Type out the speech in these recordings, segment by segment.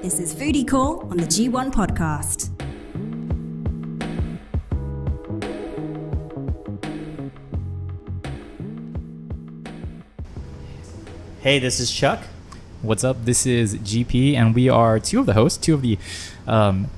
This is Foodie Call on the G1 podcast. Hey, this is Chuck. What's up? This is GP, and we are two of the hosts, two of the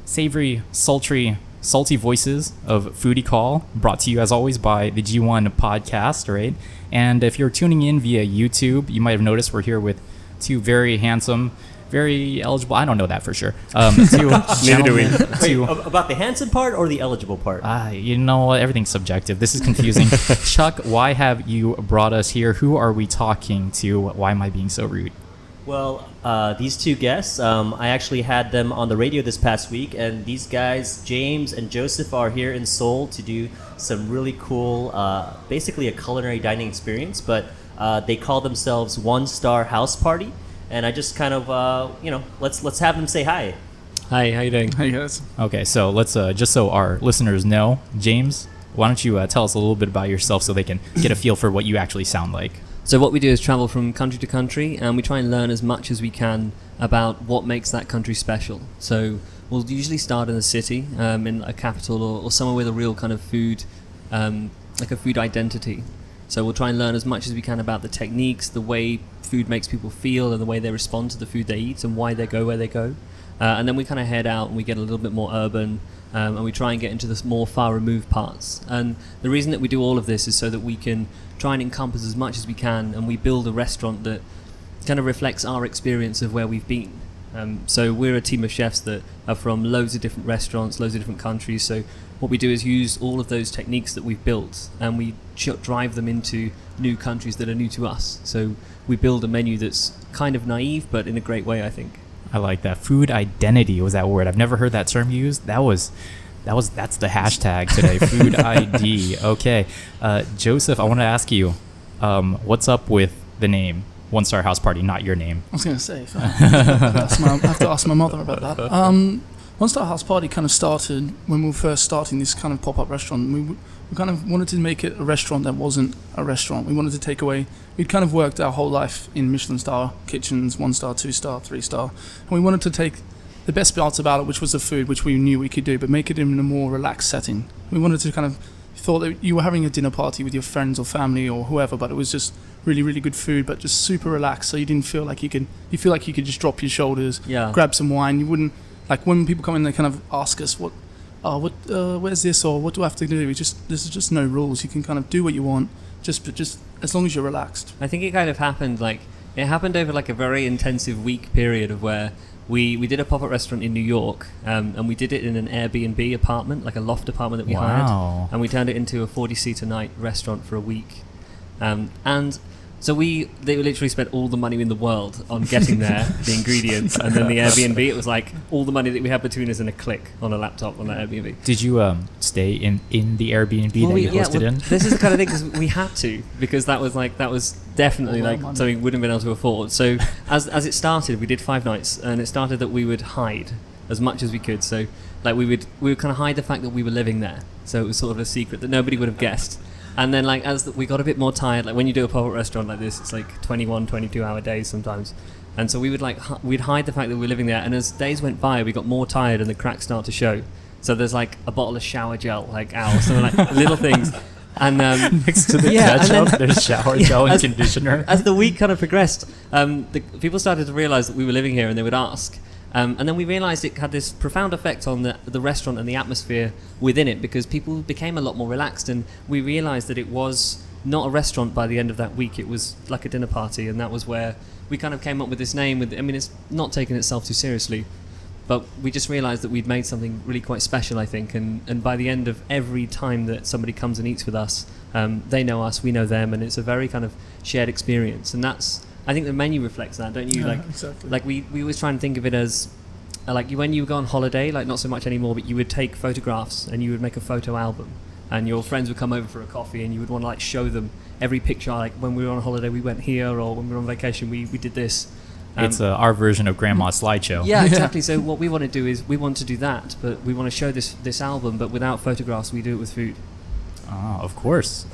savory, sultry, salty voices of Foodie Call, brought to you as always by the G1 podcast, right? And if you're tuning in via YouTube, you might have noticed we're here with two very handsome, very eligible. I don't know that for sure. Neither do we. Wait, about the handsome part or the eligible part? You know what? Everything's subjective. This is confusing. Chuck, why have you brought us here? Who are we talking to? Why am I being so rude? Well, these two guests, I actually had them on the radio this past week, and these guys, James and Joseph, are here in Seoul to do some really cool, basically a culinary dining experience, but they call themselves One Star House Party. And I just kind of, let's have them say hi. Hi, how you doing? Hey guys. Okay, so let's just so our listeners know, James, why don't you tell us a little bit about yourself so they can get a feel for what you actually sound like. So what we do is travel from country to country, and we try and learn as much as we can about what makes that country special. So we'll usually start in a city, in a capital, or somewhere with a real kind of food, like a food identity. So we'll try and learn as much as we can about the techniques, the way food makes people feel, and the way they respond to the food they eat, and why they go where they go. And then we kind of head out and we get a little bit more urban, and we try and get into the more far removed parts. And the reason that we do all of this is so that we can try and encompass as much as we can, and we build a restaurant that kind of reflects our experience of where we've been. So we're a team of chefs that are from loads of different restaurants, loads of different countries. So what we do is use all of those techniques that we've built, and we drive them into new countries that are new to us. So we build a menu that's kind of naive, but in a great way, I think. I like that. Food identity was that word. I've never heard that term used. That's the hashtag today. Food ID. Okay. Joseph, I want to ask you, what's up with the name One Star House Party, not your name? I was going to say, I have to ask my mother about that. One Star House Party kind of started when we were first starting this kind of pop-up restaurant. We kind of wanted to make it a restaurant that wasn't a restaurant. We wanted to take away, we'd kind of worked our whole life in Michelin Star kitchens, 1 star, 2 star, 3 star. And we wanted to take the best parts about it, which was the food, which we knew we could do, but make it in a more relaxed setting. We wanted to kind of thought that you were having a dinner party with your friends or family or whoever, but it was just really, really good food, but just super relaxed. So you didn't feel like you feel like you could just drop your shoulders, grab some wine. You wouldn't, like when people come in, they kind of ask us, where's this, or what do I have to do? There's just no rules. You can kind of do what you want, just as long as you're relaxed. I think it kind of happened over like a very intensive week period of where we did a pop-up restaurant in New York, and we did it in an Airbnb apartment, like a loft apartment that we hired, and we turned it into a 40-seat a night restaurant for a week. And so they literally spent all the money in the world on getting there, the ingredients, and then the Airbnb, it was like all the money that we had between us in a click on a laptop on that Airbnb. Did you stay in the Airbnb that you hosted in? This is the kind of thing, because we had to, because that was definitely something we wouldn't have been able to afford. So as it started, we did 5 nights, and it started that we would hide as much as we could. So like we would kind of hide the fact that we were living there. So it was sort of a secret that nobody would have guessed. And then like as we got a bit more tired, like when you do a pop-up restaurant like this, it's like 21, 22-hour days sometimes. And so we would we'd hide the fact that we were living there. And as days went by, we got more tired and the cracks started to show. So there's like a bottle of shower gel, like something like little things. And next to the ketchup, there's shower gel and conditioner. As the week kind of progressed, the people started to realize that we were living here, and they would ask. And then we realized it had this profound effect on the restaurant and the atmosphere within it, because people became a lot more relaxed, and we realized that it was not a restaurant by the end of that week. It was like a dinner party, and that was where we kind of came up with this name. It's not taking itself too seriously, but we just realized that we'd made something really quite special, I think, and by the end of every time that somebody comes and eats with us, they know us, we know them, and it's a very kind of shared experience. And I think the menu reflects that, don't you? Yeah, exactly. Like we always try and think of it as like when you go on holiday, like not so much anymore, but you would take photographs and you would make a photo album, and your friends would come over for a coffee, and you would want to like show them every picture, like when we were on holiday we went here, or when we were on vacation we did this. It's our version of Grandma's slideshow. Yeah, exactly. So what we want to do is we want to do that, but we want to show this album, but without photographs. We do it with food. Oh, of course.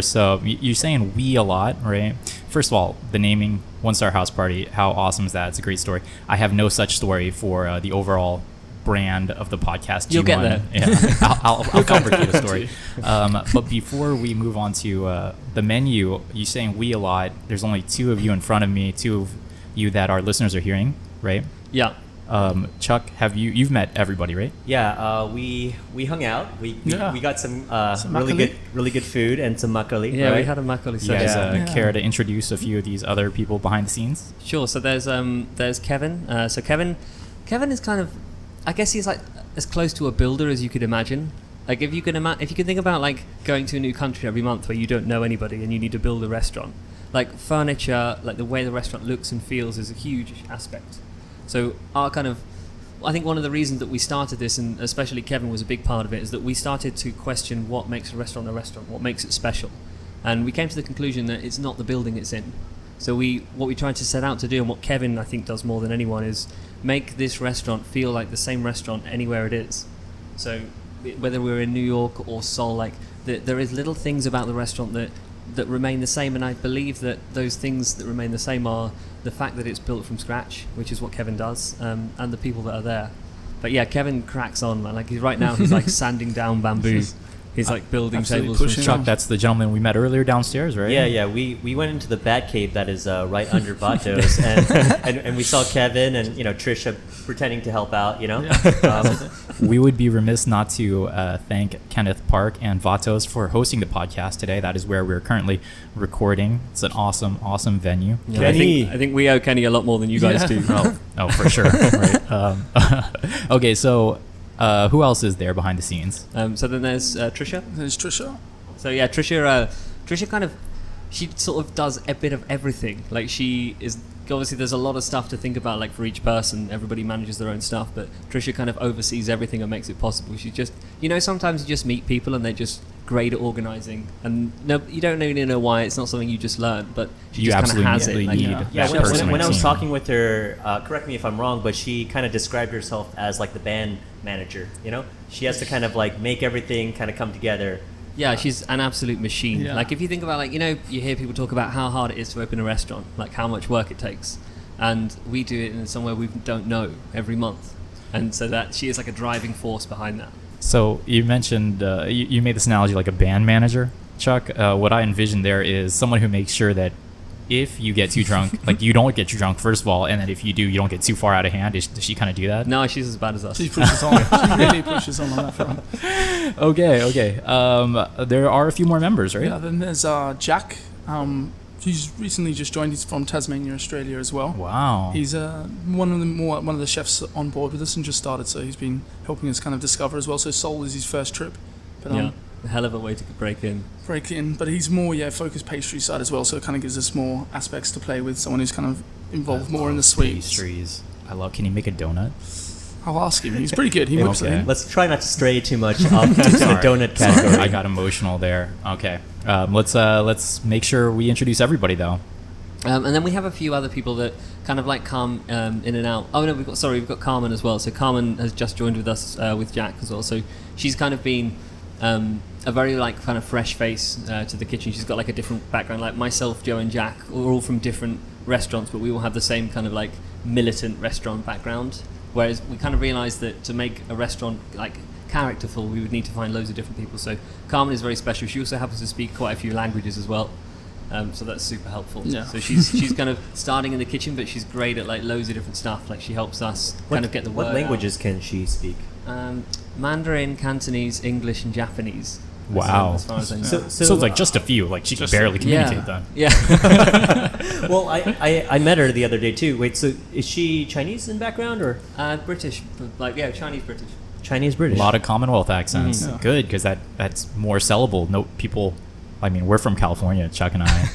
So you're saying we a lot, right? First of all, the naming, One Star House Party, how awesome is that? It's a great story. I have no such story for the overall brand of the podcast. You'll get there. Yeah, I'll fabricate a story. But before we move on to the menu, you're saying we a lot. There's only two of you in front of me, two of you that our listeners are hearing, right? Yeah. Chuck, you've met everybody, right? Yeah, we hung out. We got some really good food and some makgeolli. Yeah, right? we had a makgeolli. You guys care to introduce a few of these other people behind the scenes? Sure. So there's Kevin. So Kevin is kind of, I guess he's like as close to a builder as you could imagine. Like if you can think about like going to a new country every month where you don't know anybody and you need to build a restaurant, like furniture, like the way the restaurant looks and feels is a huge aspect. So I think one of the reasons that we started this, and especially Kevin was a big part of it, is that we started to question what makes a restaurant, what makes it special. And we came to the conclusion that it's not the building it's in. So what we tried to set out to do, and what Kevin I think does more than anyone, is make this restaurant feel like the same restaurant anywhere it is. So whether we're in New York or Seoul, like there is little things about the restaurant that remain the same, and I believe that those things that remain the same are the fact that it's built from scratch, which is what Kevin does, and the people that are there. But yeah, Kevin cracks on, man. Like he's like sanding down bamboo. He's like building tables from Chuck, that's the gentleman we met earlier downstairs, right? Yeah. We went into the bat cave that is right under Vatos, and we saw Kevin and Trisha pretending to help out. We would be remiss not to thank Kenneth Park and Vatos for hosting the podcast today. That is where we're currently recording. It's an awesome venue. Yeah, I think we owe Kenny a lot more than you guys do. Oh, for sure. Right. Okay, so. Who else is there behind the scenes? So then there's Trisha. There's Trisha. So yeah, Trisha she sort of does a bit of everything. Like she is, obviously there's a lot of stuff to think about, like for each person, everybody manages their own stuff, but Trisha kind of oversees everything and makes it possible. She's just, sometimes you just meet people and they're just great at organizing, and you don't really know why. It's not something you just learn, but she just kind of has it. Like, when I was talking with her, correct me if I'm wrong, but she kind of described herself as like the band manager. She has to kind of like make everything kind of come together. Yeah, she's an absolute machine. Yeah. Like if you think about like, you hear people talk about how hard it is to open a restaurant, like how much work it takes, and we do it in somewhere we don't know every month, and so that she is like a driving force behind that. So you mentioned you made this analogy like a band manager, Chuck. What I envision there is someone who makes sure that if you get too drunk, like you don't get too drunk first of all, and then if you do, you don't get too far out of hand. Does she kind of do that? No, she's as bad as us. She pushes on. She really pushes on that front. Okay. There are a few more members, right? Yeah. Then there's Jack. He's recently just joined. He's from Tasmania, Australia, as well. Wow. He's one of the chefs on board with us and just started, so he's been helping us kind of discover as well. So Seoul is his first trip. But, a hell of a way to break in. But he's more focused pastry side as well, so it kind of gives us more aspects to play with. Someone who's kind of involved more in the sweets. Pastries. Can he make a donut? I'll ask him. He's pretty good. He whips it in. Let's try not to stray too much off into the donut category. Sorry, I got emotional there. Okay. Let's make sure we introduce everybody though. And then we have a few other people that kind of like come in and out. Oh no, we've got Carmen as well. So Carmen has just joined with us with Jack as well. So she's kind of been a very like kind of fresh face to the kitchen. She's got like a different background. Like myself, Joe, and Jack, we're all from different restaurants, but we all have the same kind of like militant restaurant background. Whereas we kind of realised that to make a restaurant like characterful, we would need to find loads of different people. So Carmen is very special. She also happens to speak quite a few languages as well. So that's super helpful. Yeah. So she's kind of starting in the kitchen, but she's great at like loads of different stuff. Like she helps us kind of get the word What languages out. Can she speak? Mandarin, Cantonese, English, and Japanese. Wow. As far as I know. So it's like just a few. Like she can barely communicate then. Yeah. Well, I met her the other day too. Wait, so is she Chinese in background or British? Chinese British. Chinese British? A lot of Commonwealth accents. Mm-hmm. Yeah. Good, because that's more sellable. No people. I mean, we're from California, Chuck and I.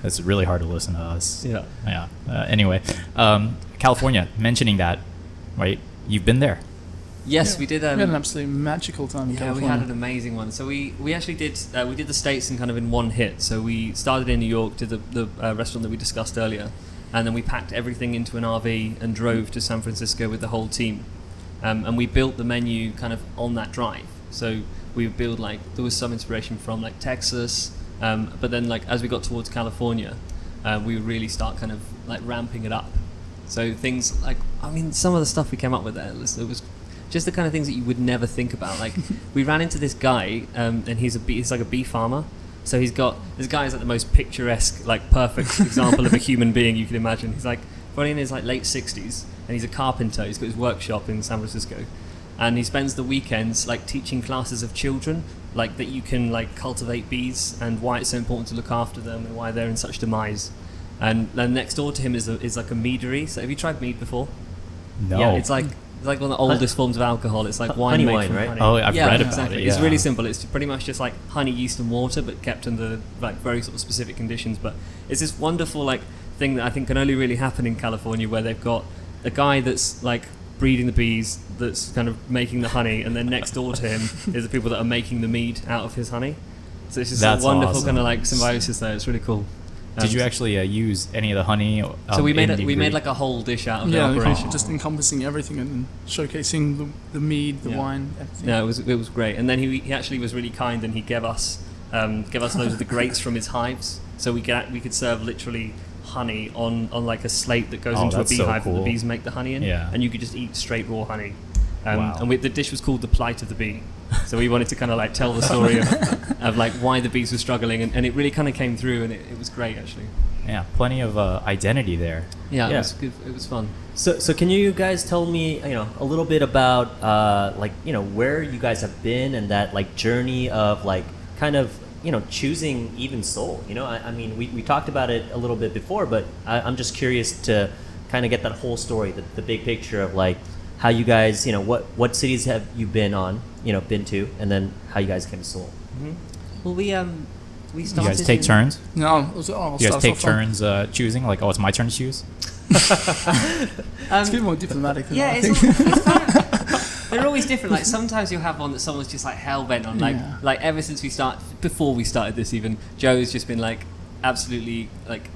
It's really hard to listen to us. Yeah. Anyway, California. Mentioning that, right? You've been there. Yes, we did. We had an absolutely magical time in California. We had an amazing one. So we actually did the States in kind of in one hit. So we started in New York, did the restaurant that we discussed earlier, and then we packed everything into an RV and drove to San Francisco with the whole team. And we built the menu kind of on that drive. So we would build there was some inspiration from Texas, but then as we got towards California, we would really start kind of ramping it up. So things some of the stuff we came up with there, it was just the kind of things that you would never think about. We ran into this guy, and he's a bee farmer. So this guy is the most picturesque, perfect example of a human being you can imagine. He's probably in his late 60s, and he's a carpenter. He's got his workshop in San Francisco, and he spends the weekends teaching classes of children that you can cultivate bees and why it's so important to look after them and why they're in such demise. And then next door to him is a meadery. So have you tried mead before? No. Yeah, it's one of the oldest forms of alcohol. It's wine honey made wine, from right? honey. Oh, I've read about exactly. it. It's Yeah. really simple. It's pretty much just honey, yeast, and water, but kept under very sort of specific conditions. But it's this wonderful thing that I think can only really happen in California, where they've got a guy that's breeding the bees, that's kind of making the honey, and then next door to him is the people that are making the mead out of his honey. So it's just That's a wonderful awesome. kind of symbiosis there. It's really cool. Did you actually use any of the honey? So we made in the we made ingredient? a whole dish out of the Yeah, operation. just encompassing everything and showcasing the mead, the Yeah. wine, everything. Yeah, it was great. And then he actually was really kind, and he gave us loads of the grates from his hives, so we could serve literally honey on a slate that goes Oh, into a that's so beehive that cool. the bees make the honey in, Yeah. and you could just eat straight raw honey. Wow. And the dish was called The Plight of the Bee. So we wanted to kind of tell the story of why the bees were struggling, and it really kind of came through, and it was great actually. Yeah, plenty of identity there. Yeah, Yeah. It was good. It was fun. So can you guys tell me, a little bit about, where you guys have been and that journey of kind of, choosing even Seoul. I mean, we talked about it a little bit before, but I'm just curious to kind of get that whole story, the big picture of how you guys, what cities have you been to, and then how you guys came to Seoul. Well, we You started. guys take turns? No, I'll You start guys us take off on- turns choosing? It's my turn to choose? It's a bit more diplomatic than Yeah, that, I it's, think. it's kind of, they're always different. Sometimes you'll have one that someone's just hell bent on. Yeah. Ever since before we started this, even Joe's just been absolutely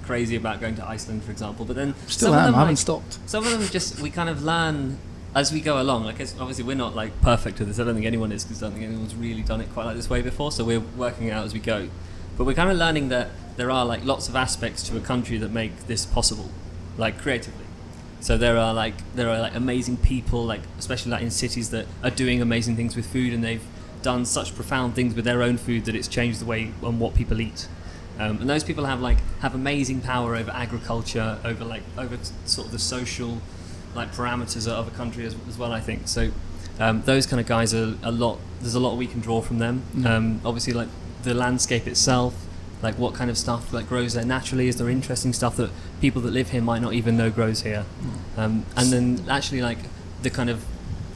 crazy about going to Iceland, for example. But then Still some of am, them, I haven't stopped. Some of them we kind of learn as we go along. Obviously we're not perfect at this. I don't think anyone is, because I don't think anyone's really done it quite this way before. So we're working it out as we go. But we're kind of learning that there are lots of aspects to a country that make this possible, creatively. So there are amazing people, especially in cities that are doing amazing things with food, and they've done such profound things with their own food that it's changed the way and what people eat. And those people have amazing power over agriculture, over sort of the social parameters of a country as well. I think so. Those kind of guys are a lot. There's a lot we can draw from them. Obviously, the landscape itself, what kind of stuff grows there naturally. Is there interesting stuff that people that live here might not even know grows here? And then actually the kind of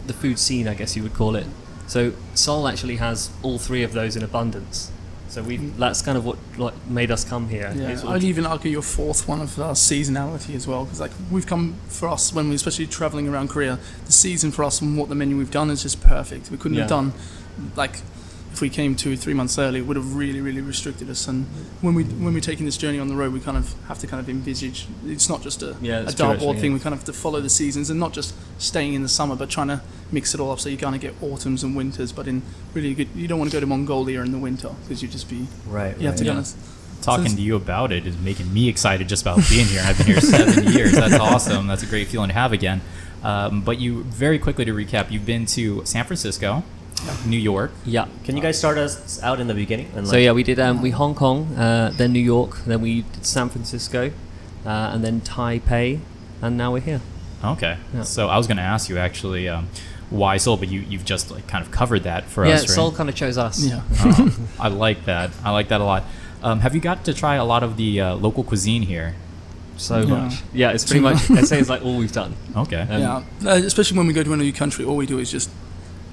the food scene, I guess you would call it. So Seoul actually has all three of those in abundance. So that's kind of what made us come here. Yeah, I'd even argue your fourth one of seasonality as well, because we've come for us when we're especially traveling around Korea. The season for us and what the menu we've done is just perfect. We couldn't have done if we came 2-3 months early, it would have really, really restricted us. And when we're taking this journey on the road, we kind of have to envisage. It's not just a dartboard thing. We kind of have to follow the seasons and not just staying in the summer, but trying to mix it all up so you kind of get autumns and winters. But in really good, you don't want to go to Mongolia in the winter because you'd just be Right. You have to Yeah. kind of. Talking to you about it is making me excited just about being here. I've been here 7 years. That's awesome. That's a great feeling to have again. But you, very quickly to recap, you've been to San Francisco, New York. Yeah. Can you guys start us out in the beginning? And So we did we Hong Kong, then New York, then we did San Francisco, and then Taipei, and now we're here. Okay. Yeah. So I was going to ask you actually why Seoul, but you've just kind of covered that for Yeah, us, right? Seoul kind of chose us. Yeah. I like that. I like that a lot. Have you got to try a lot of the local cuisine here? So Yeah. much. Yeah, it's pretty much, I'd say it's all we've done. Okay. Yeah, especially when we go to a new country, all we do is just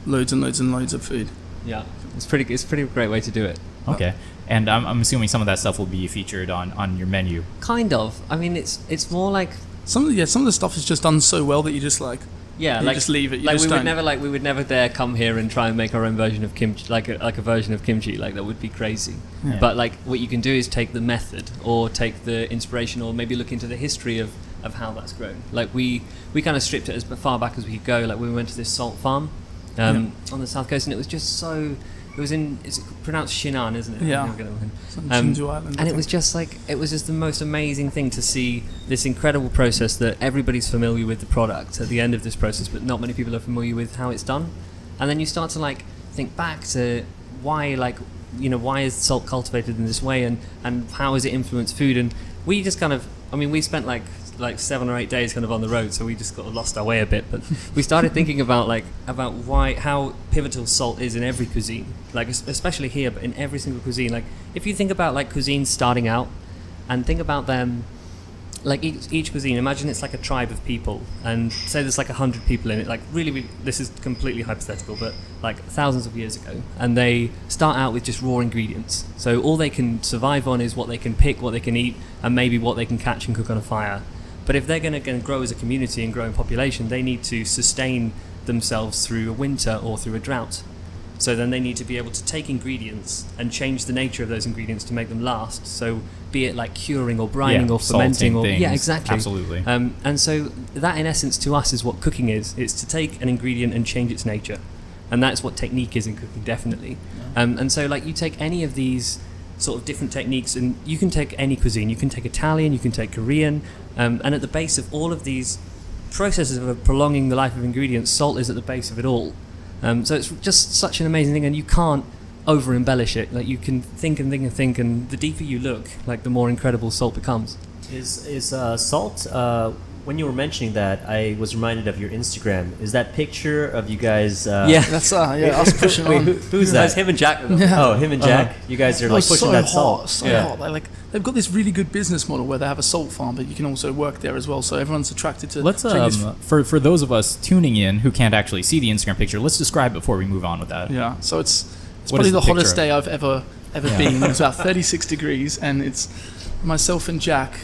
loads and loads and loads of food. Yeah, it's pretty great way to do it. Okay. And I'm assuming some of that stuff will be featured on your menu. Kind of. I mean, it's more Some of the stuff is just done so well that you just Yeah, You like just leave it. You like just we would don't. never we would never dare come here and try and make our own version of kimchi, like a version of kimchi. Like that would be crazy. Yeah. But like what you can do is take the method, or take the inspiration, or maybe look into the history of how that's grown. Like we kind of stripped it as far back as we could go. Like we went to this salt farm on the south coast, and it was just so. It was in. It's pronounced Shinan, isn't it? Yeah. Jeonju Island, I And it think. was just like the most amazing thing to see this incredible process that everybody's familiar with the product at the end of this process, but not many people are familiar with how it's done. And then you start to like think back to why is salt cultivated in this way, and how has it influenced food? And we just kind of, I mean, we spent like 7 or 8 days kind of on the road, so we just got lost our way a bit. But we started thinking about how pivotal salt is in every cuisine, like especially here, but in every single cuisine. Like if you think about like cuisines starting out, and think about them, like each cuisine, imagine it's like a tribe of people, and say there's like 100 people in it. Like really, this is completely hypothetical, but like thousands of years ago, and they start out with just raw ingredients. So all they can survive on is what they can pick, what they can eat, and maybe what they can catch and cook on a fire. But if they're going to grow as a community and grow in population, they need to sustain themselves through a winter or through a drought. So then they need to be able to take ingredients and change the nature of those ingredients to make them last. So be it like curing or brining or fermenting or things. yeah, exactly, Absolutely. And so that in essence to us is what cooking is. It's to take an ingredient and change its nature, and that's what technique is in cooking, definitely. And so like you take any of these sort of different techniques, and you can take any cuisine. You can take Italian, you can take Korean, and at the base of all of these processes of prolonging the life of ingredients, salt is at the base of it all. So it's just such an amazing thing, and you can't over embellish it. Like you can think and think and think, and the deeper you look, like the more incredible salt becomes. Is salt? When you were mentioning that, I was reminded of your Instagram. Is that picture of you guys? Yeah. That's us pushing Wait, on. who's That's that? him and Jack. Yeah. Oh, him and Jack. You guys are like Oh, pushing so that hot, salt. so hot. They've got this really good business model where they have a salt farm, but you can also work there as well. So everyone's attracted to. Let's for those of us tuning in who can't actually see the Instagram picture, let's describe before we move on with that. Yeah. So it's What probably is the the hottest picture day I've ever been. It's about 36 degrees, and it's myself and Jack.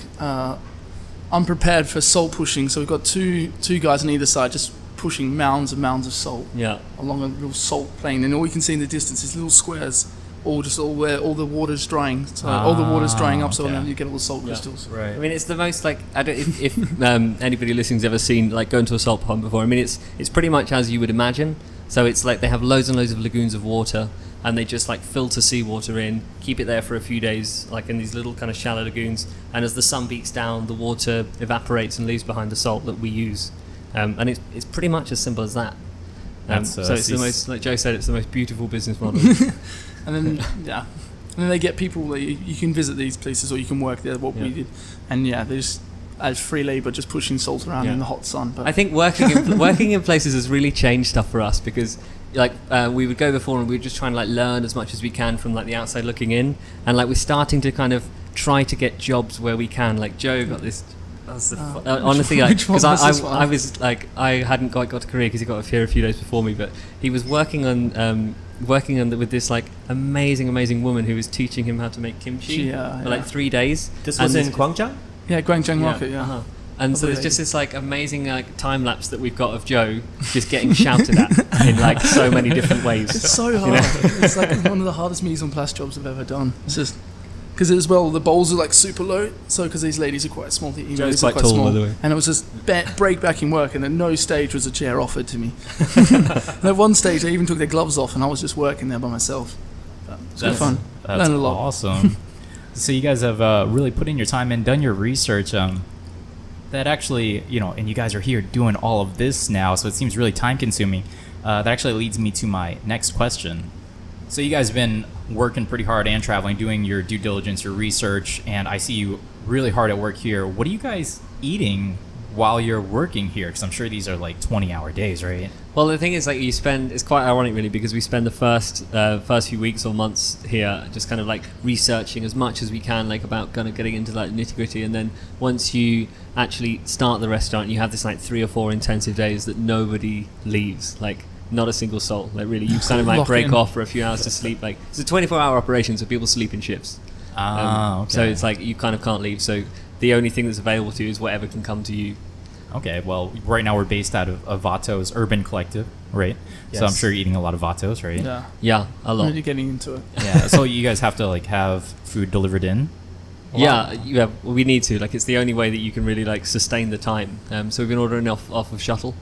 Unprepared for salt pushing, so we've got two guys on either side just pushing mounds and mounds of salt Yeah. along a little salt plain, and all you can see in the distance is little squares, all where all the water's drying. So all the water's drying up, so okay. then you get all the salt Yeah. crystals. Right. I mean, it's the most like I don't, if anybody listening's ever seen like going to a salt pond before. I mean, it's pretty much as you would imagine. So it's like they have loads and loads of lagoons of water, and they just like filter seawater in, keep it there for a few days, like in these little kind of shallow lagoons. And as the sun beats down, the water evaporates and leaves behind the salt that we use. And it's pretty much as simple as that. So it's the most, like Joe said, it's the most beautiful business model. And then and then they get people that you can visit these places or you can work there. What we did, and they just as free labor, just pushing salt around in the hot sun. But I think working in places has really changed stuff for us, because like we would go before and we were just trying to like learn as much as we can from like the outside looking in, and like we're starting to kind of try to get jobs where we can. Like Joe got this. Honestly, like because I was like I hadn't quite got to Korea because he got here a few days before me, but he was working on with this like amazing woman who was teaching him how to make kimchi for like 3 days. This was in Gwangjang? Yeah, Gwangjang market. Yeah. Uh-huh. And so there's just this like amazing like time lapse that we've got of Joe just getting shouted at in like so many different ways. It's so hard. It's like one of the hardest mise en place jobs I've ever done. It's just because as well the bowls are like super low. So because these ladies are quite small, the Joe's emails are quite quite tall, small, by the way. and it was just break back in work, and at no stage was a chair offered to me. And at one stage, I even took their gloves off, and I was just working there by myself. But it was good fun. That's Learned a lot. awesome. So you guys have really put in your time and done your research. That actually, and you guys are here doing all of this now, so it seems really time consuming. That actually leads me to my next question. So you guys have been working pretty hard and traveling, doing your due diligence, your research, and I see you really hard at work here. What are you guys eating while you're working here? Because I'm sure these are like 20-hour days, right? Well, the thing is, like, it's quite ironic, really, because we spend the first few weeks or months here just kind of like researching as much as we can, like about kind of getting into like nitty gritty, and then once you actually start the restaurant, you have this like 3 or 4 intensive days that nobody leaves, like not a single soul. Like really, you kind of might break off for a few hours to sleep. Like it's a 24-hour operation, so people sleep in shifts. Okay. So it's like you kind of can't leave. So the only thing that's available to you is whatever can come to you. Okay, well, right now we're based out of Vato's Urban Collective, right? So I'm Yes. sure you're eating a lot of Vatos, right? Yeah, Yeah, a lot. really getting into it. Yeah. So you guys have to like have food delivered in? Yeah, we need to. Like, it's the only way that you can really like sustain the time. So we've been ordering off of Shuttle.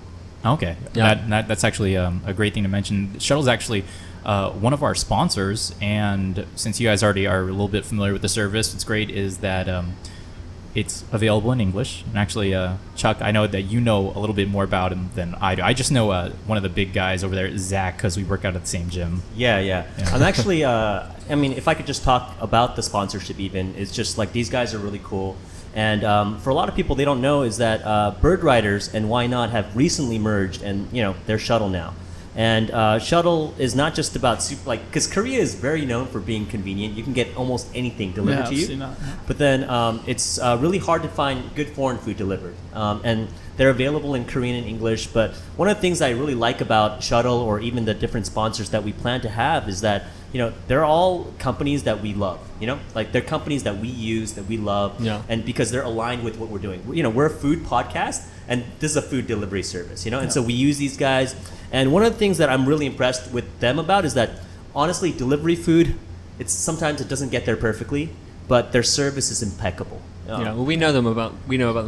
Okay. Yeah. That's actually a great thing to mention. Shuttle's actually one of our sponsors, and since you guys already are a little bit familiar with the service, what's great is that it's available in English. And actually, Chuck, I know that you know a little bit more about him than I do. I just know one of the big guys over there, Zach, because we work out at the same gym. Yeah. I'm actually, I mean, if I could just talk about the sponsorship even, it's just like these guys are really cool. And for a lot of people, they don't know is that Bird Riders and Why Not have recently merged, and they're Shuttle now. And Shuttle is not just about because Korea is very known for being convenient. You can get almost anything delivered to I've you. seen that. But then it's really hard to find good foreign food delivered. And they're available in Korean and English. But one of the things I really like about Shuttle, or even the different sponsors that we plan to have, is that they're all companies that we love. Like they're companies that we use, that we love, Yeah. and because they're aligned with what we're doing. We're a food podcast, and this is a food delivery service. And so we use these guys. And one of the things that I'm really impressed with them about is that, honestly, delivery food, sometimes it doesn't get there perfectly, but their service is impeccable. Yeah, well, we know them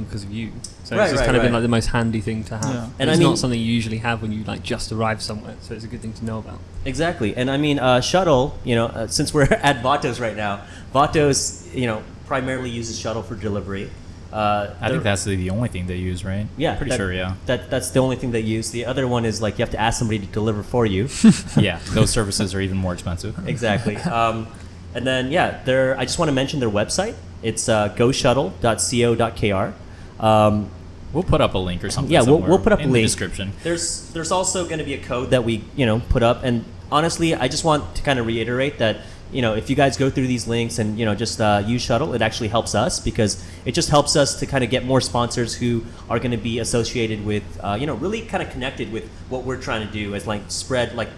because of you. So Right, it's just right, kind of been right. like the most handy thing to have. Yeah. And it's I mean- not something you usually have when you like just arrive somewhere. So it's a good thing to know about. Exactly. And I mean, Shuttle, since we're at Vatos right now, Vatos, primarily uses Shuttle for delivery. I think that's the only thing they use, right? Yeah, Pretty sure, yeah. That's the only thing they use. The other one is like you have to ask somebody to deliver for you. Yeah, those services are even more expensive. Exactly. And then I just want to mention their website. It's goshuttle.co.kr. We'll put up a link or something. Yeah, we'll somewhere put up a in the link. description. There's also going to be a code that we put up, and honestly, I just want to kind of reiterate that if you guys go through these links and just use Shuttle, it actually helps us, because it just helps us to kind of get more sponsors who are going to be associated with really kind of connected with what we're trying to do, as like spread like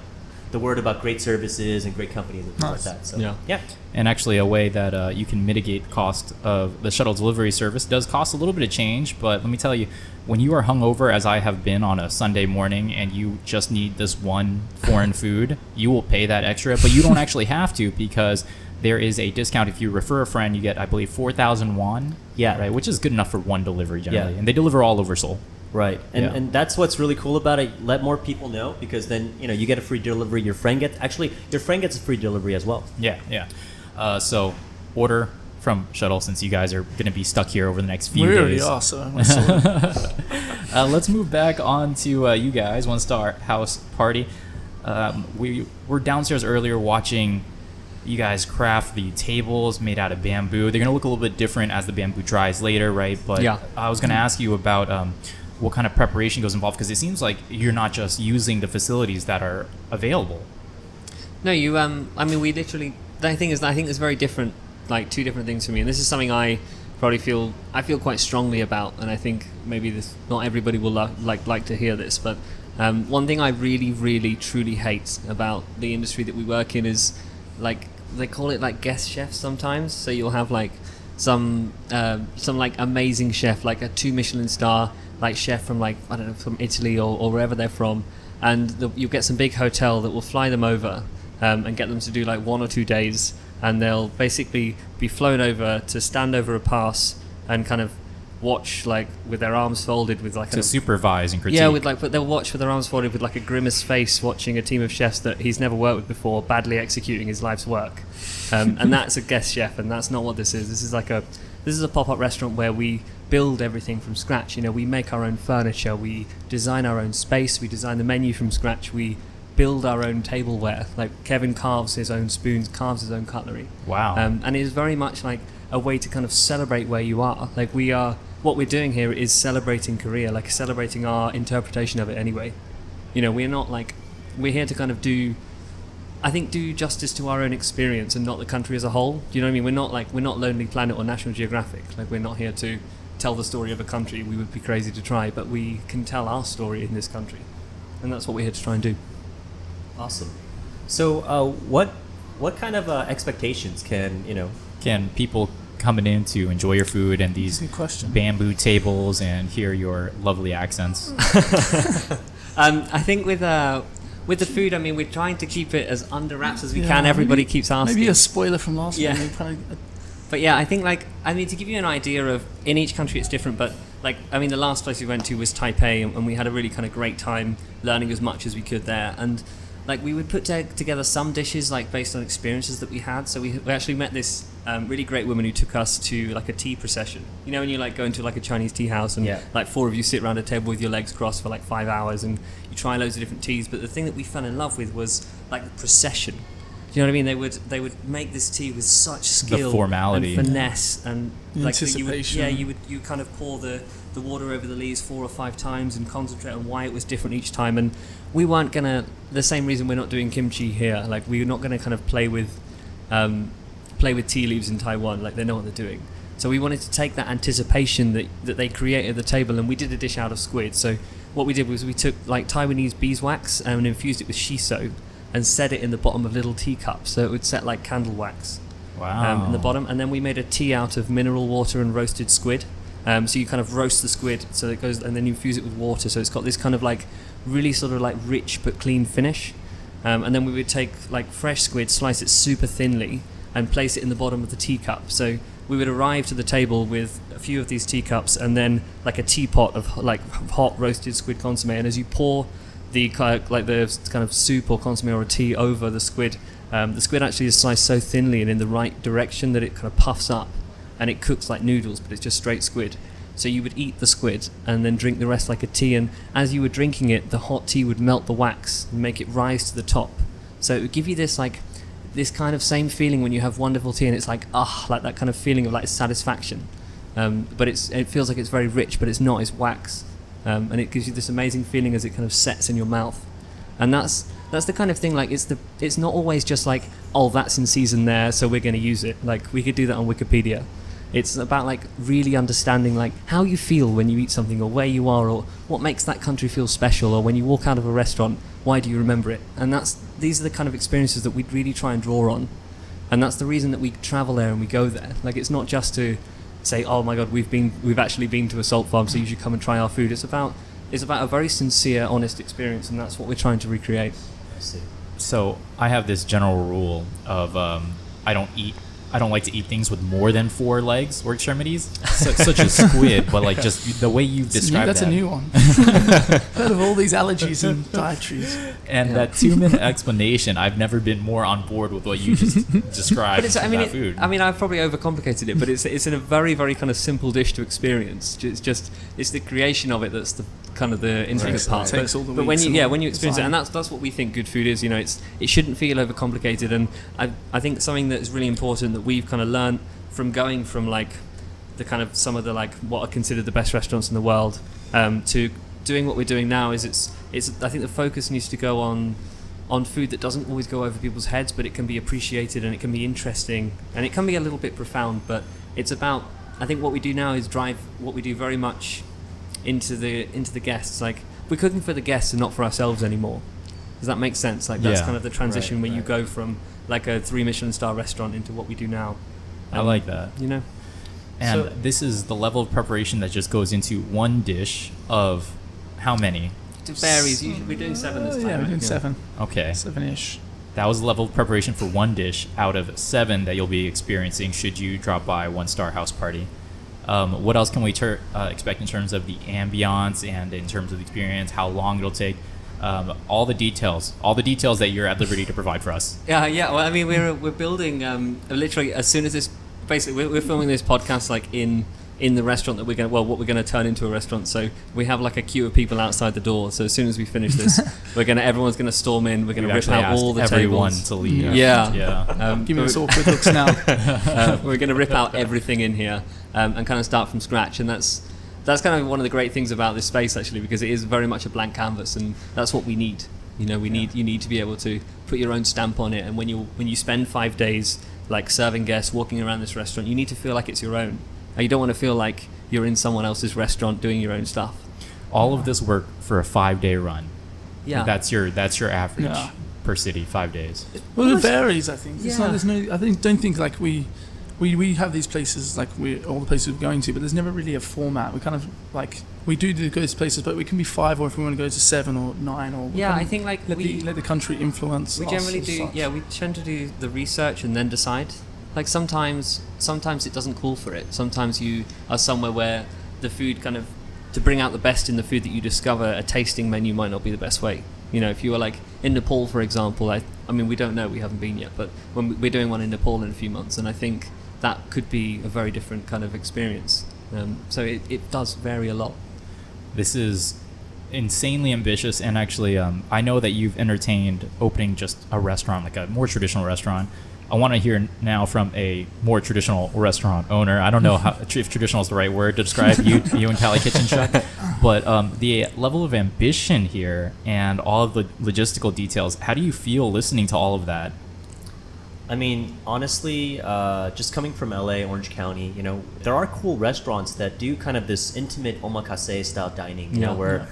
the word about great services and great companies and things Nice. like that. So Yeah. And actually, a way that you can mitigate the cost of the shuttle delivery service does cost a little bit of change, but let me tell you, when you are hungover, as I have been on a Sunday morning, and you just need this one foreign food, you will pay that extra, but you don't actually have to, because there is a discount. If you refer a friend, you get, I believe, 4,000 won, Yeah. right, which is good enough for one delivery generally, Yeah. and they deliver all over Seoul. Right, and Yeah. and that's what's really cool about it. Let more people know, because then you get a free delivery. Your friend gets a free delivery as well. Yeah. So order from Shuttle, since you guys are going to be stuck here over the next few We days. already are, so we're sorted. Let's move back on to you guys. One Star House Party. We were downstairs earlier watching you guys craft the tables made out of bamboo. They're going to look a little bit different as the bamboo dries later, right? But Yeah. I was going to ask you about what kind of preparation goes involved, because it seems like you're not just using the facilities that are available. No, you. I mean, we literally. The thing is, I think there's very different, like two different things for me, and this is something I probably feel quite strongly about, and I think maybe not everybody will like to hear this, but one thing I really, really, truly hate about the industry that we work in is, like, they call it like guest chefs sometimes. So you'll have like some like amazing chef, like a 2 Michelin Star like chef from, like, I don't know, from Italy or wherever they're from, and you'll get some big hotel that will fly them over and get them to do like 1 or 2 days, and they'll basically be flown over to stand over a pass and kind of watch, like, with their arms folded with like To supervise and critique. yeah, but they'll watch with their arms folded with like a grimace face, watching a team of chefs that he's never worked with before badly executing his life's work, and that's a guest chef, and that's not what this is. This is a pop-up restaurant where we build everything from scratch. We make our own furniture, we design our own space, we design the menu from scratch, we build our own tableware. Like, Kevin carves his own spoons, carves his own cutlery. Wow. And it is very much like a way to kind of celebrate where you are. Like, what we're doing here is celebrating Korea, like celebrating our interpretation of it anyway. We're not like, we're here to kind of do justice to our own experience and not the country as a whole. Do you know what I mean? We're not Lonely Planet or National Geographic. Like, we're not here to tell the story of a country. We would be crazy to try, but we can tell our story in this country. And that's what we're here to try and do. Awesome. So what kind of expectations can Can people coming in to enjoy your food and these Good question. bamboo tables and hear your lovely accents. I think with the food, I mean, we're trying to keep it as under wraps as we Yeah, can. Everybody maybe- keeps asking. Maybe a spoiler from last Yeah. week. Maybe probably- But yeah, I think to give you an idea of, in each country it's different, but the last place we went to was Taipei, and we had a really kind of great time learning as much as we could there. And we would put together some dishes based on experiences that we had. So we actually met this really great woman who took us to a tea procession. You know, when you go into a Chinese tea house and 4 of you sit around a table with your legs crossed for 5 hours and you try loads of different teas. But the thing that we fell in love with was the procession. Do you know what I mean? They would make this tea with such skill, The formality, and finesse, and anticipation. you kind of pour the water over the leaves 4 or 5 times and concentrate on why it was different each time. And we weren't gonna, the same reason we're not doing kimchi here. We're not gonna kind of play with tea leaves in Taiwan. They know what they're doing. So we wanted to take that anticipation that they create at the table, and we did a dish out of squid. So what we did was we took Taiwanese beeswax and infused it with shiso and set it in the bottom of little teacups, so it would set like candle wax. Wow. In the bottom, and then we made a tea out of mineral water and roasted squid. So you kind of roast the squid, so it goes, and then you infuse it with water, so it's got this kind of really sort of rich but clean finish. And then we would take fresh squid, slice it super thinly, and place it in the bottom of the teacup. So we would arrive to the table with a few of these teacups, and then a teapot of hot roasted squid consomme. And as you pour the kind of soup or consomme or a tea over the squid actually is sliced so thinly and in the right direction that it kind of puffs up, and it cooks like noodles, but it's just straight squid. So you would eat the squid and then drink the rest like a tea, and as you were drinking it, the hot tea would melt the wax and make it rise to the top. So it would give you this this kind of same feeling when you have wonderful tea, and it's like that kind of feeling of satisfaction. But it feels like it's very rich, but it's not. It's wax. And it gives you this amazing feeling as it kind of sets in your mouth, and that's the kind of thing. It's not always just that's in season there, so we're going to use it. We could do that on Wikipedia. It's about really understanding how you feel when you eat something, or where you are, or what makes that country feel special, or when you walk out of a restaurant, why do you remember it? And these are the kind of experiences that we really try and draw on, and that's the reason that we travel there and we go there. It's not just to say, oh my god, we've actually been to a salt farm, so you should come and try our food. It's about a very sincere, honest experience, and that's what we're trying to recreate. I see. So I have this general rule of I don't like to eat things with more than 4 legs or extremities, such as squid. But just the way you've described that's that, a new one. Heard of all these allergies and dietaries. and that 2-minute explanation, I've never been more on board with what you just described. But about food. I've probably overcomplicated it, but it's in a very, very kind of simple dish to experience. It's the creation of it that's the kind of the intricate part. It takes all the But when weeks you and when you experience it, and that's what we think good food is. It shouldn't feel overcomplicated, and I think something that is really important that we've kind of learned from going from the kind of some of the what are considered the best restaurants in the world to doing what we're doing now is it's I think the focus needs to go on food that doesn't always go over people's heads, but it can be appreciated and it can be interesting and it can be a little bit profound. But it's about, I think what we do now is drive what we do very much into the guests. We're cooking for the guests and not for ourselves anymore. Does that make sense? That's kind of the transition where you go from a 3 Michelin Star restaurant into what we do now. I like that. And this is the level of preparation that just goes into one dish of how many? It varies. Usually we're doing 7 this time. Yeah, we're doing 7. Okay. 7-ish. That was the level of preparation for one dish out of 7 that you'll be experiencing should you drop by 1-Star House Party. What else can we expect in terms of the ambiance and in terms of the experience, how long it'll take? All the details that you're at liberty to provide for us. Yeah. Well, I mean, we're building literally as soon as this. Basically, we're filming this podcast in the restaurant that what we're going to turn into a restaurant. So we have a queue of people outside the door. So as soon as we finish this, everyone's going to storm in. We're going to rip out all the everyone tables. to leave. Yeah. Give me those awkward looks now. We're going to rip out everything in here and kind of start from scratch. And that's kind of one of the great things about this space, actually, because it is very much a blank canvas, and that's what we need. You need to be able to put your own stamp on it. And when you spend 5 days serving guests, walking around this restaurant, you need to feel like it's your own. You don't want to feel like you're in someone else's restaurant doing your own stuff. All of this work for a 5-day run. Yeah, that's your average per city, 5 days. Well, it varies. I think. Yeah. Don't think we we have these places like all the places we're going to, but there's never really a format. We kind of like we do go to places, but we can be 5, or if we want to go to 7 or 9, or I think like let the country influence. We us generally as do. such. Yeah, we tend to do the research and then decide. Like sometimes it doesn't call for it. Sometimes you are somewhere where the food kind of, to bring out the best in the food that you discover, a tasting menu might not be the best way. You know, if you were like in Nepal, for example, I mean, we don't know, we haven't been yet, but when we're doing one in Nepal in a few months, and I think that could be a very different kind of experience. So it does vary a lot. This is insanely ambitious, and actually, I know that you've entertained opening just a restaurant, like a more traditional restaurant. I want to hear now from a more traditional restaurant owner. I don't know if traditional is the right word to describe you and Cali Kitchen Shack, but the level of ambition here and all of the logistical details, how do you feel listening to all of that? I mean, honestly, just coming from LA, Orange County, you know, there are cool restaurants that do kind of this intimate omakase style dining, you know, where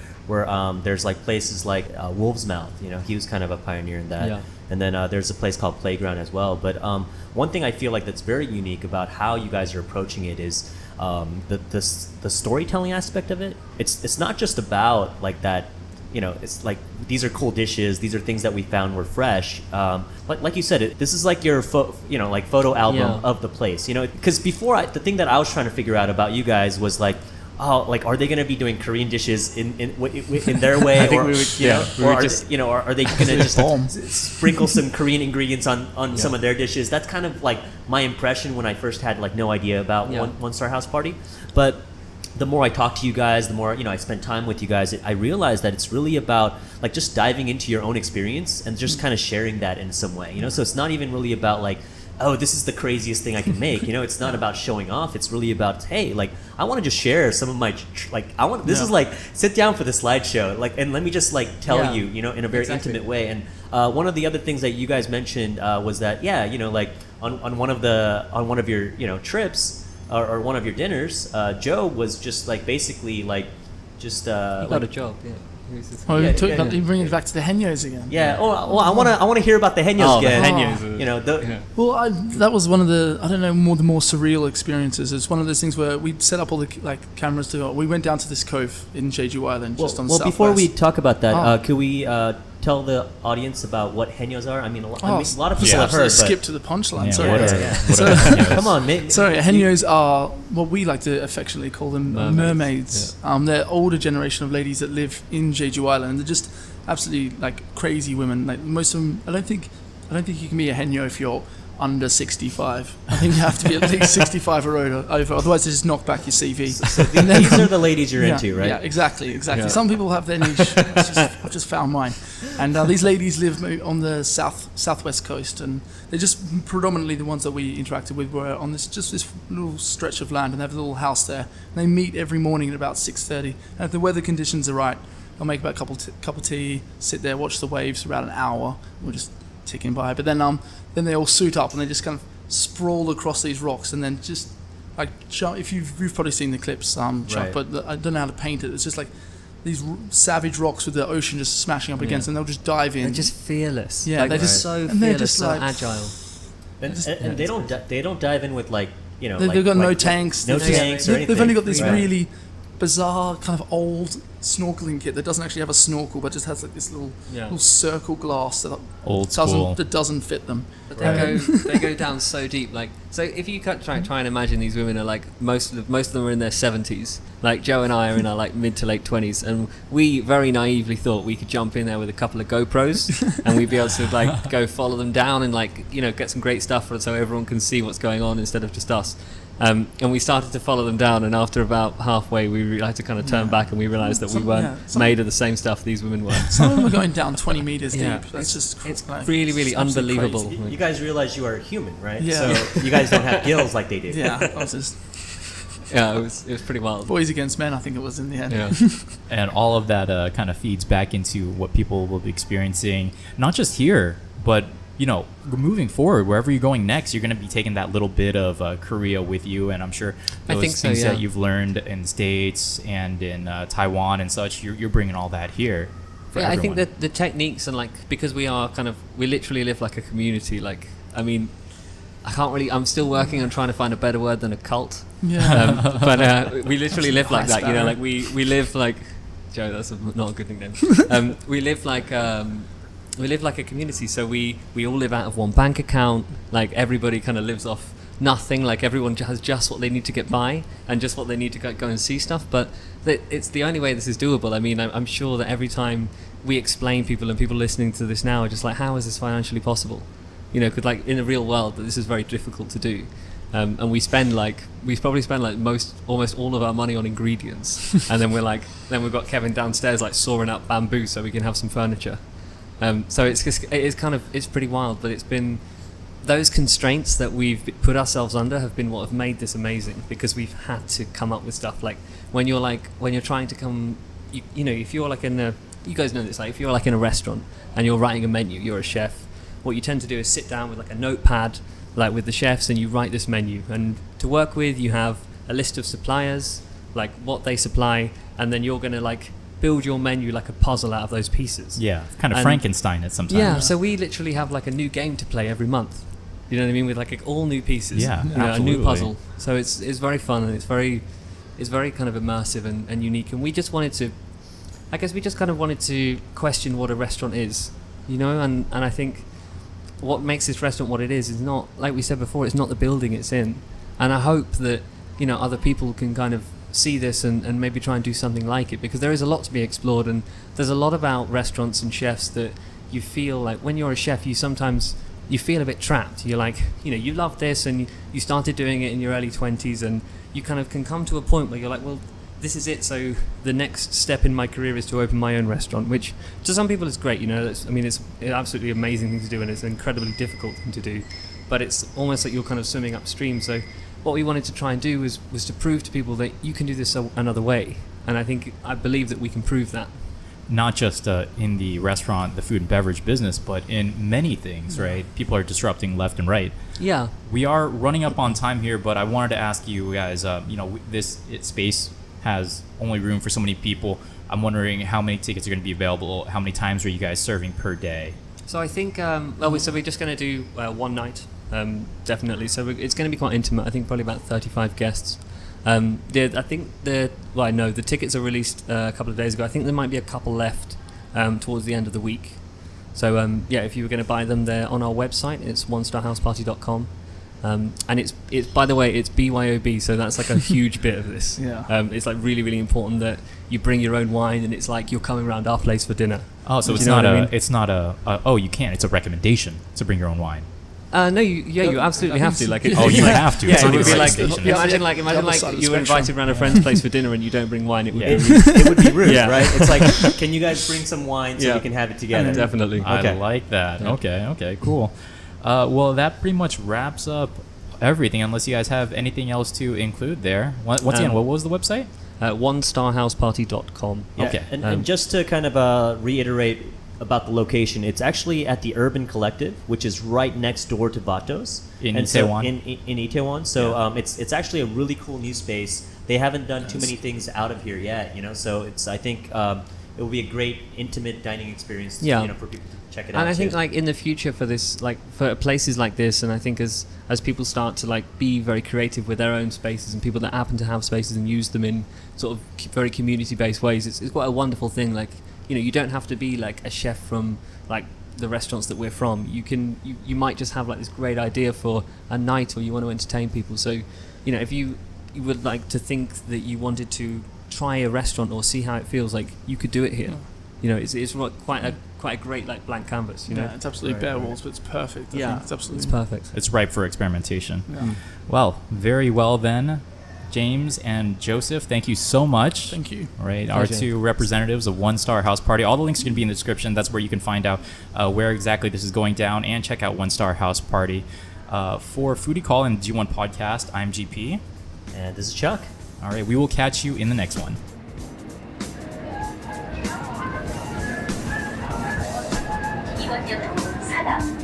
there's like places like Wolf's Mouth, you know, he was kind of a pioneer in that. Yeah. And then there's a place called Playground as well. But one thing I feel like that's very unique about how you guys are approaching it is the storytelling aspect of it. It's not just about like that, you know, it's like these are cool dishes, these are things that we found were fresh. Like you said, this is like your photo album of the place, you know, because before the thing that I was trying to figure out about you guys was like, oh, like, are they going to be doing Korean dishes in their way? I think we would, or are they going to just sprinkle some Korean ingredients on some of their dishes? That's kind of like my impression when I first had like no idea about One Star House Party. But the more I talk to you guys, the more, you know, I spend time with you guys, I realize that it's really about like just diving into your own experience and just kind of sharing that in some way, you know? So it's not even really about like, oh, this is the craziest thing I can make. You know, it's not about showing off. It's really about, hey, like, I want to just share some of my, this is like, sit down for the slideshow, like, and let me just like tell you, you know, in a very intimate way. And one of the other things that you guys mentioned was that, you know, like on one of your, you know, trips or one of your dinners, Joe was just like basically like just he got a job, You bring it back to the Henyos again. Yeah. Oh, I want to hear about the Henyos again. The Henyos. You know, Well, that was one of the the more surreal experiences. It's one of those things where we set up all the like cameras to go. We went down to this cove in Jeju Island, just on the southwest. Before we talk about that, could we tell the audience about what Henyos are? I mean, a lot of people have heard. Skip to the punchline. Come on, mate. Sorry, Henyos are what we like to affectionately call them mermaids. Yeah. They're older generation of ladies that live in Jeju Island. They're just absolutely like crazy women. Like most of them, I don't think you can be a Henyo if you're under 65. I think you have to be at least 65 or over. Otherwise, they just knock back your CV. So these are the ladies you're into, right? Yeah, exactly. Yeah. Some people have their niche. I've just found mine. And these ladies live on the southwest coast, and they're just predominantly the ones that we interacted with were on this little stretch of land, and they have a little house there. And they meet every morning at about 6:30. And if the weather conditions are right, they'll make about a cup of tea, sit there, watch the waves for about an hour. We're just ticking by. But then they all suit up and they just kind of sprawl across these rocks, and then just like if you've probably seen the clips, Chuck, right. But I don't know how to paint it. It's just like these savage rocks with the ocean just smashing up against them. They'll just dive in. They're just fearless. Yeah, like, they're just so and fearless, just so like, agile. And they don't dive in with like, you know, they've got no tanks. No tanks or anything. They've only got this really bizarre kind of old snorkeling kit that doesn't actually have a snorkel, but just has like this little circle glass that doesn't fit them. But they go down so deep. Like, so if you try and imagine these women are like most of them are in their 70s. Like Joe and I are in our like mid to late 20s, and we very naively thought we could jump in there with a couple of GoPros and we'd be able to like go follow them down and like, you know, get some great stuff so everyone can see what's going on instead of just us. And we started to follow them down, and after about halfway we had to kind of turn back, and we realised that we weren't made of the same stuff these women were. Some of them were going down 20 metres deep. That's it's really, really unbelievable. You guys realize you are human, right? Yeah. So you guys don't have gills like they do. Yeah, it was pretty wild. Boys against men, I think it was in the end. Yeah. And all of that kind of feeds back into what people will be experiencing, not just here, but you know, moving forward, wherever you're going next, you're going to be taking that little bit of Korea with you, and I'm sure those things that you've learned in the States and in Taiwan and such, you're bringing all that here. I think that the techniques and like, because we literally live like a community. Like, I mean, I'm still working on trying to find a better word than a cult. Yeah. But we literally live like High that, you know, sparrow. like we live like, Joe, that's not a good nickname. We live like a community, so we all live out of one bank account, like everybody kind of lives off nothing, like everyone has just what they need to get by and just what they need to go and see stuff, but it's the only way this is doable. I mean, I'm sure that every time we explain people and people listening to this now are just like, how is this financially possible? You know, because like in the real world, this is very difficult to do. And we probably spend like almost all of our money on ingredients, and then we've got Kevin downstairs like sawing up bamboo so we can have some furniture. So it's pretty wild, but it's been those constraints that we've put ourselves under have been what have made this amazing, because we've had to come up with stuff like when you're trying to come, you know, if you're like you guys know this, like if you're like in a restaurant and you're writing a menu, you're a chef. What you tend to do is sit down with like a notepad, like with the chefs, and you write this menu. And to work with, you have a list of suppliers, like what they supply, and then you're going to like build your menu like a puzzle out of those pieces. Yeah, kind of Frankenstein it sometimes. Yeah, so we literally have like a new game to play every month. You know what I mean? With like all new pieces. Yeah, you know, a absolutely. new puzzle. So it's very fun, and it's very kind of immersive and unique. And we just wanted to question what a restaurant is, you know, and I think what makes this restaurant what it is not, like we said before, it's not the building it's in. And I hope that, you know, other people can kind of see this and maybe try and do something like it, because there is a lot to be explored, and there's a lot about restaurants and chefs that you feel like when you're a chef, you feel a bit trapped. You're like, you know, you love this and you started doing it in your early 20s, and you kind of can come to a point where you're like, well, this is it, so the next step in my career is to open my own restaurant, which to some people is great, you know. It's an absolutely amazing thing to do, and it's an incredibly difficult thing to do, but it's almost like you're kind of swimming upstream. So what we wanted to try and do was to prove to people that you can do this another way, and I believe that we can prove that. Not just in the restaurant, the food and beverage business, but in many things, right? People are disrupting left and right. Yeah. We are running up on time here, but I wanted to ask you guys, this space has only room for so many people. I'm wondering how many tickets are going to be available, how many times are you guys serving per day? So I think, we're just going to do one night, definitely. So it's going to be quite intimate. I think probably about 35 guests. I think the tickets are released a couple of days ago. I think there might be a couple left towards the end of the week. So if you were going to buy them, they're on our website. It's onestarhouseparty.com. And it's by the way, it's BYOB, so that's like a huge bit of this. Yeah. It's like really, really important that you bring your own wine, and it's like you're coming around our place for dinner. Oh, so it's not you can't. It's a recommendation to bring your own wine. No, you absolutely have to. Like, You have to. Yeah, It's it not would even be a like recommendation. imagine like side of the you were spectrum. invited around a friend's place for dinner and you don't bring wine. It would be It would be rude, Yeah. right? It's like, can you guys bring some wine so Yeah. we can have it together? definitely. I Okay. like that. Yeah. Okay, cool. Well, that pretty much wraps up everything, unless you guys have anything else to include there. Once again, what was the website? onestarhouseparty.com. Yeah, Okay. And just to kind of reiterate about the location, it's actually at the Urban Collective, which is right next door to Vatos. In And so Itaewon. in Itaewon. So it's actually a really cool new space. They haven't done too many things out of here yet, you know. So I think it will be a great intimate dining experience, Yeah. you know, for people to check it out. And I think too. like in the future for this, like for places like this, and I think as people start to like be very creative with their own spaces, and people that happen to have spaces and use them in sort of very community-based ways, it's quite a wonderful thing. Like, you know, you don't have to be like a chef from like the restaurants that we're from. You might just have like this great idea for a night, or you want to entertain people. So, you know, if you would like to think that you wanted to try a restaurant or see how it feels, like you could do it here. You know, it's quite a great like blank canvas. You know, Yeah, it's absolutely bare walls, but it's perfect. I think it's absolutely perfect. It's ripe for experimentation. Yeah. Well, very well then. James and Joseph, thank you so much. Thank you. All right, our Pleasure. two representatives of One Star House Party. All the links are going to be in the description. That's where you can find out where exactly this is going down, and check out One Star House Party. For Foodie Call and G1 Podcast, I'm GP. And this is Chuck. All right, we will catch you in the next one. 이번 역은 사당